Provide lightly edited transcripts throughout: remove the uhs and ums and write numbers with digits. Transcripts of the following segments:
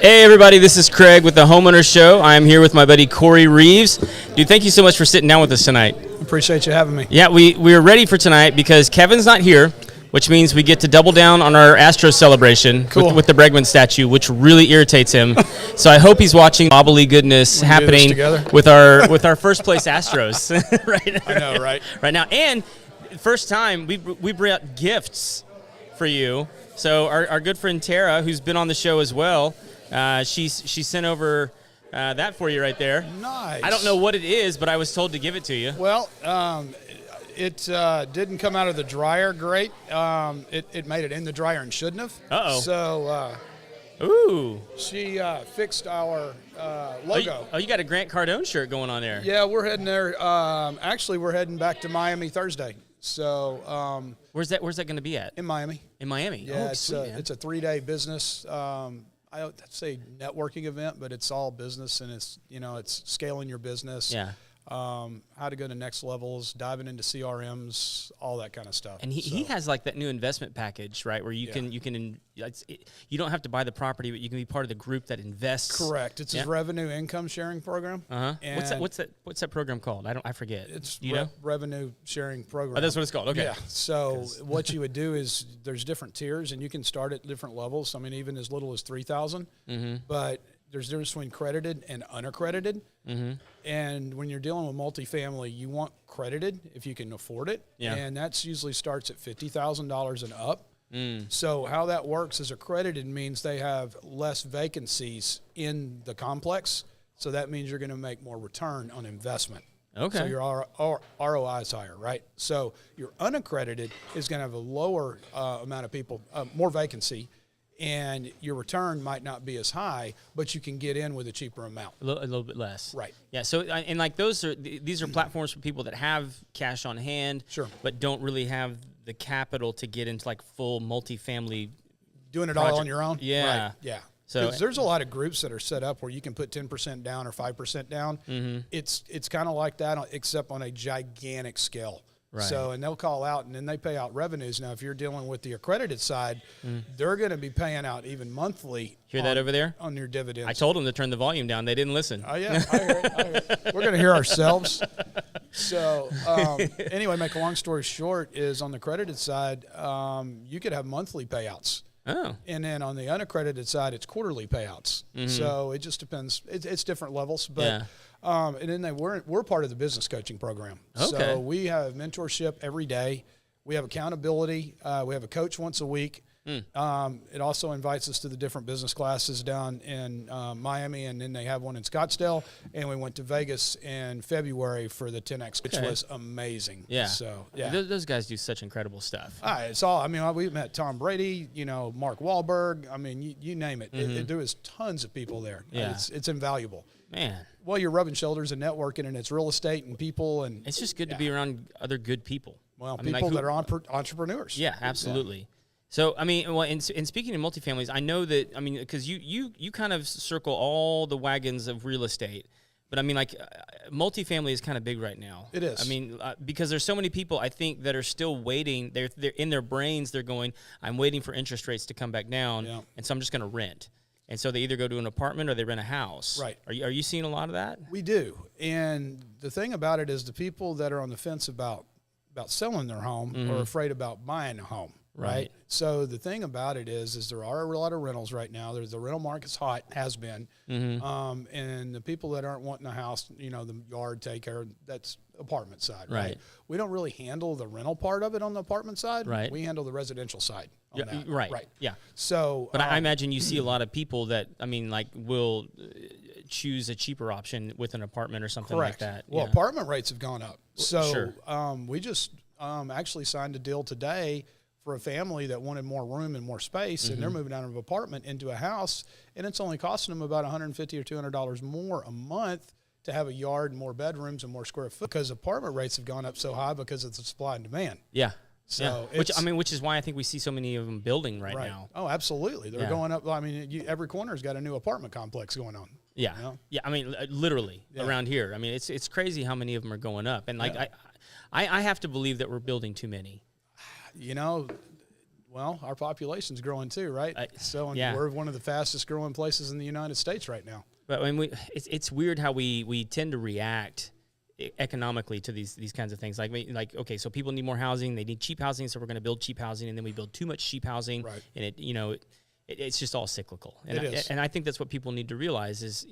Hey everybody, this is Craig with the Homeowner Show. I am here with my buddy Corey Reaves. Dude, thank you so much for sitting down with us tonight. Appreciate you having me. Yeah, we're ready for tonight because Kevin's not here, which means we get to double down on our Astros celebration with the Bregman statue, which really irritates him. So I hope he's watching bobbly goodness happening with our first place Astros right. I know, right? Right now, and first time we brought gifts for you. So our good friend Tara, who's been on the show as well, she sent over that for you right there. Nice. I don't know what it is, but I was told to give it to you. Well, it didn't come out of the dryer great. It made it in the dryer and shouldn't have. Uh-oh. So Ooh. she fixed our logo. Oh, you got a Grant Cardone shirt going on there. Yeah, we're heading there. Actually, we're heading back to Miami Thursday. So where's that going to be at? in Miami. In Miami. Yeah, oh, it's a 3-day business. I don't say networking event, but it's all business, and it's scaling your business. Yeah. How to go to next levels, diving into CRMs, all that kind of stuff. And he has like that new investment package, right? Where you you don't have to buy the property, but you can be part of the group that invests. Correct. It's his revenue income sharing program. What's that program called? I forget. It's know? revenue sharing program. Oh, that's what it's called. Okay. Yeah. So what you would do is there's different tiers, and you can start at different levels. I mean, even as little as $3,000. But there's a difference between credited and unaccredited. And when you're dealing with multifamily, you want credited if you can afford it. Yeah. And that's usually starts at $50,000 and up. So how that works is accredited means they have less vacancies in the complex. So that means you're going to make more return on investment. Okay. So your ROI is higher, right? So your unaccredited is going to have a lower amount of people, more vacancy, and your return might not be as high, but you can get in with a cheaper amount. A little bit less. Right. Yeah, so, and like these are platforms for people that have cash on hand, Sure, but don't really have the capital to get into like full multifamily. Doing it project. all on your own? Yeah. Right. Yeah. So there's a lot of groups that are set up where you can put 10% down or 5% down. It's kind of like that, except on a gigantic scale. Right. So, and they'll call out, and then they pay out revenues. Now, if you're dealing with the accredited side, they're going to be paying out even monthly. Hear that over there? On your dividends. I told them to turn the volume down. They didn't listen. Oh, yeah. I hear it. We're going to hear ourselves. So, anyway, make a long story short is on the accredited side, you could have monthly payouts. Oh. And then on the unaccredited side, it's quarterly payouts. So it just depends. It's different levels. But Yeah. And then we're part of the business coaching program. Okay. So we have mentorship every day. We have accountability. We have a coach once a week. It also invites us to the different business classes down in Miami, and then they have one in Scottsdale. And we went to Vegas in February for the 10X, which was amazing. Yeah. So yeah, those guys do such incredible stuff. it's all. I mean, we met Tom Brady. Mark Wahlberg. I mean, you name it. There was tons of people there. Yeah. It's invaluable. Man. Well, you're rubbing shoulders and networking, and it's real estate and people, and It's just good to be around other good people. Well, I mean, people like that are entrepreneurs. Yeah, absolutely. Yeah. So, I mean, well, and speaking of multifamilies, I know that, I mean, because you kind of circle all the wagons of real estate, but I mean, like, multifamily is kind of big right now. It is. I mean, because there's so many people, I think, that are still waiting. They're in their brains, they're going, I'm waiting for interest rates to come back down, and so I'm just going to rent. And so they either go to an apartment or they rent a house. Right. Are you seeing a lot of that? We do. And the thing about it is the people that are on the fence about selling their home are afraid about buying a home. Right. So the thing about it is there are a lot of rentals right now. The rental market's hot, has been. And the people that aren't wanting a house, the yard, take care, that's apartment side. Right. We don't really handle the rental part of it on the apartment side. Right. We handle the residential side on that. Right. Yeah. So, but I imagine you see a lot of people that, I mean, like, will choose a cheaper option with an apartment or something like that. Well, apartment rates have gone up. So Sure. We just actually signed a deal today for a family that wanted more room and more space, and they're moving out of an apartment into a house, and it's only costing them about $150 or $200 more a month to have a yard and more bedrooms and more square foot, because apartment rates have gone up so high because of the supply and demand. Yeah. So which is why I think we see so many of them building right now. Oh, absolutely. They're going up. I mean, every corner's got a new apartment complex going on. Yeah. Yeah. I mean, literally around here. I mean, it's crazy how many of them are going up. And like, I have to believe that we're building too many. well, our population's growing too, right? Yeah. We're one of the fastest growing places in the United States right now. But I mean, it's weird how we tend to react economically to these kinds of things. Like, okay, so people need more housing, they need cheap housing, so we're going to build cheap housing, and then we build too much cheap housing, right. And it's just all cyclical. And it is. And I think that's what people need to realize is,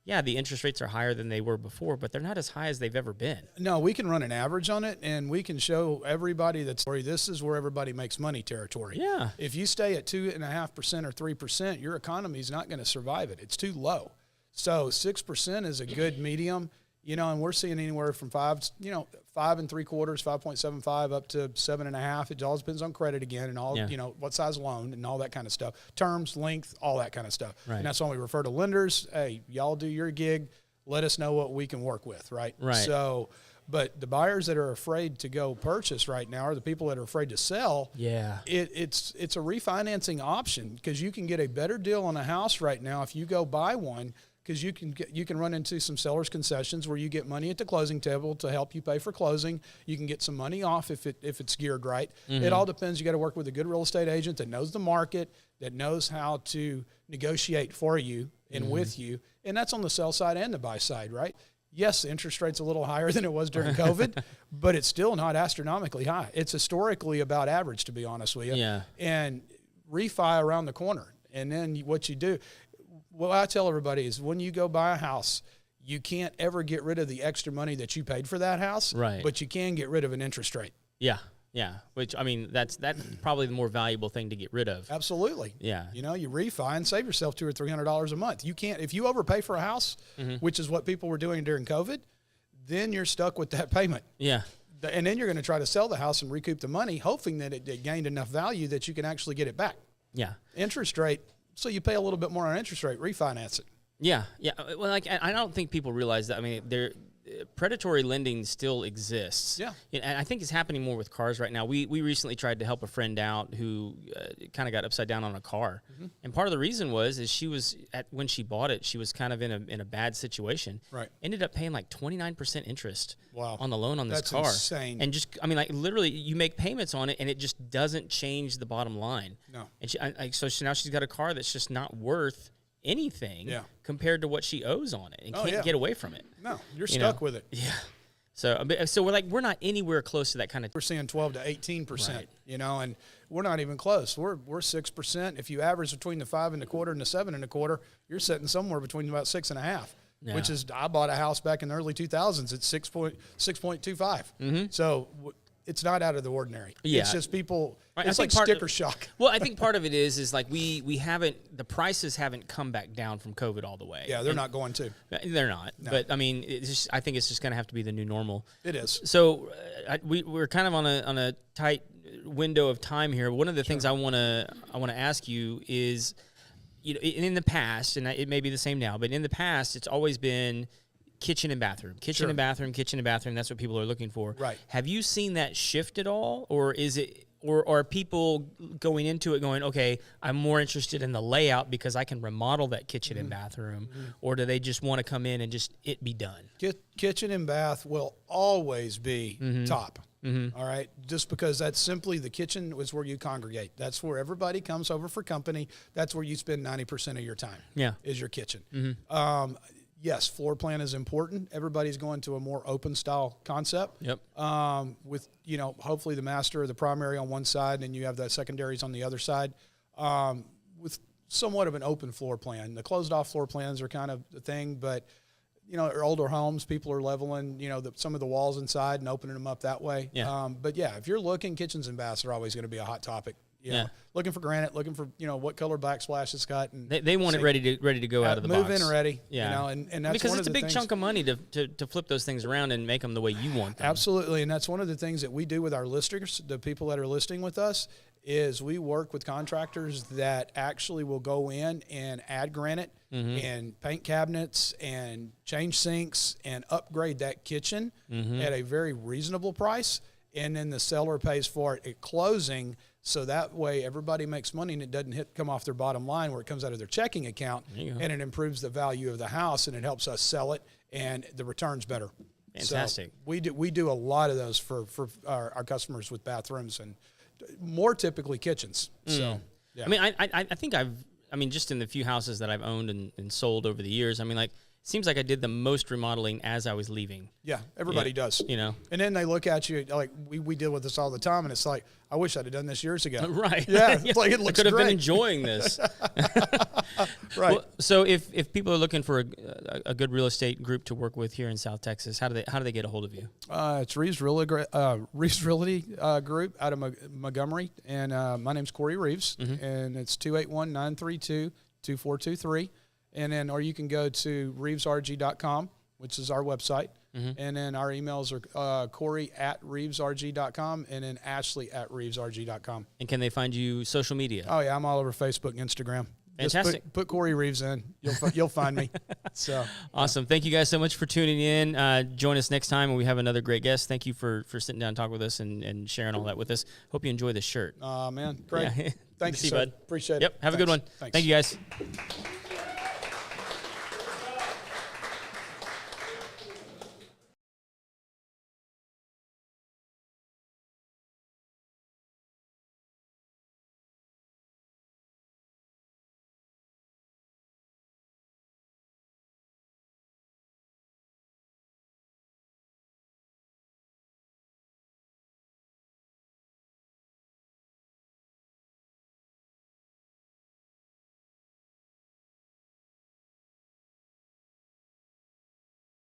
yeah, the interest rates are higher than they were before, but they're not as high as they've ever been. No, we can run an average on it, and we can show everybody this is where everybody makes money territory. Yeah. If you stay at 2.5% or 3%, your economy is not going to survive it. It's too low. So 6% is a good medium. And we're seeing anywhere from 5 3/4, 5.75 up to 7.5. It all depends on credit again, and all, what size loan and all that kind of stuff, terms, length, all that kind of stuff. Right. And that's when we refer to lenders. Hey, y'all do your gig. Let us know what we can work with. Right. Right. So, but the buyers that are afraid to go purchase right now are the people that are afraid to sell. Yeah. It's a refinancing option, because you can get a better deal on a house right now if you go buy one. Because you can run into some seller's concessions where you get money at the closing table to help you pay for closing. You can get some money off if it's geared right. Mm-hmm. It all depends. You got to work with a good real estate agent that knows the market, that knows how to negotiate for you and with you. And that's on the sell side and the buy side, right? Yes, the interest rate's a little higher than it was during COVID, but it's still not astronomically high. It's historically about average, to be honest with you. Yeah. And refi around the corner. And then what you do, what I tell everybody is, when you go buy a house, you can't ever get rid of the extra money that you paid for that house, right? But you can get rid of an interest rate. Yeah, yeah. Which, I mean, that's probably the more valuable thing to get rid of. Absolutely. Yeah. You refi and save yourself $200 or $300 a month. You can't, if you overpay for a house, which is what people were doing during COVID, then you're stuck with that payment. Yeah. And then you're going to try to sell the house and recoup the money, hoping that it gained enough value that you can actually get it back. Yeah. Interest rate. So you pay a little bit more on interest rate, refinance it. Yeah, yeah. Well, I don't think people realize that. I mean, predatory lending still exists. Yeah. And I think it's happening more with cars right now. We recently tried to help a friend out who kind of got upside down on a car. Mm-hmm. And part of the reason is she was, when she bought it, she was kind of in a bad situation. Right. Ended up paying like 29% interest wow. on the loan on this car. That's insane. And just, I mean, like literally you make payments on it and it just doesn't change the bottom line. No. And so now she's got a car that's just not worth anything compared to what she owes on it and can't get away from it. No, you're stuck with it. Yeah. So we're not anywhere close to that kind of. We're seeing 12 to 18%, right. And we're not even close. We're 6%. If you average between the 5.25 and the 7.25, you're sitting somewhere between about 6.5, which is, I bought a house back in the early 2000s at 6.25. Mm-hmm. So it's not out of the ordinary. Yeah. It's just people. Right. It's like sticker shock. Well, I think part of it is like we haven't, the prices haven't come back down from COVID all the way. Yeah, they're not going to. They're not. No. But I mean, I think it's just going to have to be the new normal. It is. So we're kind of on a tight window of time here. One of the things I want to ask you is, in the past, and it may be the same now, but in the past, it's always been kitchen and bathroom. Kitchen and bathroom. That's what people are looking for. Right. Have you seen that shift at all, or is it, or are people going into it going, okay, I'm more interested in the layout because I can remodel that kitchen and bathroom, or do they just want to come in and just it be done? Kitchen and bath will always be top. Mm-hmm. All right. Just because that's simply, the kitchen is where you congregate. That's where everybody comes over for company. That's where you spend 90% of your time. Yeah. Is your kitchen. Mm-hmm. Yes, floor plan is important. Everybody's going to a more open style concept. Yep. With, hopefully the master or the primary on one side, and you have the secondaries on the other side, with somewhat of an open floor plan. The closed off floor plans are kind of the thing, but older homes, people are leveling, some of the walls inside and opening them up that way. Yeah. But yeah, if you're looking, kitchens and baths are always going to be a hot topic. Looking for granite, looking for what color backsplash it's got, and they want it ready to go out of the box. Move in ready, and that's because one it's of the a big chunk of money to flip those things around and make them the way you want them. Absolutely, and that's one of the things that we do with our listers, the people that are listing with us, is we work with contractors that actually will go in and add granite and paint cabinets and change sinks and upgrade that kitchen at a very reasonable price, and then the seller pays for it at closing. So that way everybody makes money and it doesn't come off their bottom line where it comes out of their checking account, and it improves the value of the house and it helps us sell it and the return's better. Fantastic. So we do a lot of those for our customers with bathrooms and more typically kitchens. So, yeah. I mean, I think just in the few houses that I've owned and sold over the years, I mean, like, it seems like I did the most remodeling as I was leaving. Yeah, everybody does. You know. And then they look at you, like, we deal with this all the time, and it's like, I wish I'd have done this years ago. Right. Yeah, it's like, it looks I could have great. been enjoying this. Right. Well, so if people are looking for a good real estate group to work with here in South Texas, how do they get a hold of you? It's Reaves Realty Group out of Montgomery, and my name's Corey Reaves, and it's 281-932-2423. And then, or you can go to reevesrg.com, which is our website. And then our emails are Corey@reevesrg.com and then Ashley@reevesrg.com. And can they find you social media? Oh, yeah, I'm all over Facebook and Instagram. Fantastic. Just put Corey Reaves in. You'll find me. So awesome. Thank you guys so much for tuning in. Join us next time when we have another great guest. Thank you for sitting down and talking with us and sharing all that with us. Hope you enjoy this shirt. Man, great. Yeah. Thank you, See sir. bud. Appreciate it. Yep. Have a good one. Thanks. Thank you, guys.